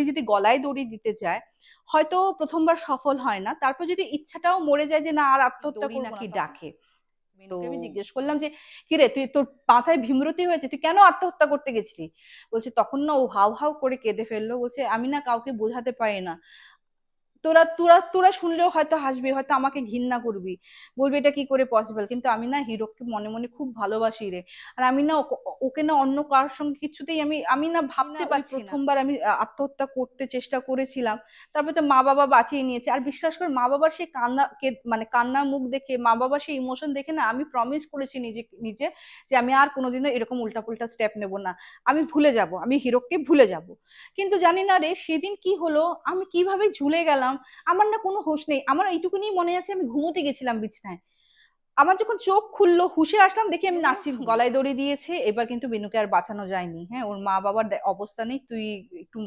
যদি গলায় দড়ি দিতে যায়, হয়তো প্রথমবার সফল হয় না, তারপর যদি ইচ্ছাটাও মরে যায় যে না আর আত্মহত্যা দড়ি করবো না, নাকি তখন ডাকে। তো মেনুকে আমি জিজ্ঞেস করলাম যে কি রে, তুই তোর মাথায় ভীমরতি হয়েছে, তুই কেন আত্মহত্যা করতে গেছিলি? বলছে তখন না ও হাউ হাউ করে কেঁদে ফেললো, বলছে আমি না কাউকে বোঝাতে পারি না। তোরা তোরা তোরা শুনলেও হয়তো হাসবি, হয়তো আমাকে ঘৃণা করবি, বলবি এটা কি করে পসিবল, কিন্তু আমি না হিরোকে মনে মনে খুব ভালোবাসি রে। আর আমি না ওকে না অন্য কারোর সঙ্গে কিছুতেই আমি আমি না ভাবতে ওই পারছি না। প্রথমবার আমি আত্মহত্যা করতে চেষ্টা করেছিলাম, তারপরে তো মা বাবা বাঁচিয়ে নিয়েছে। আর বিশ্বাস কর, মা বাবার সেই কান্না মানে কান্নার মুখ দেখে, মা বাবার সেই ইমোশন দেখে না আমি প্রমিস করেছি নিজে নিজে যে আমি আর কোনোদিনও এরকম উল্টাপুল্টা স্টেপ নেব না, আমি ভুলে যাব, আমি হিরোকে ভুলে যাব। কিন্তু জানি না রে সেদিন কি হলো, আমি কিভাবে ঝুলে গেলাম, আমার না কোনো হুঁশ নেই। আমার এইটুকুনি মনে আছে আমি ঘুমোতে গেছিলাম বিছনায়, আমার যখন চোখ খুললো হুঁশে আসলাম দেখি আমি নার্সিং গলায় দড়ি দিয়েছে। এবার কিন্তু বেনুকে আর বাঁচানো যায়নি। হ্যাঁ, ওর মা বাবার অবস্থা নেই, তুই একটু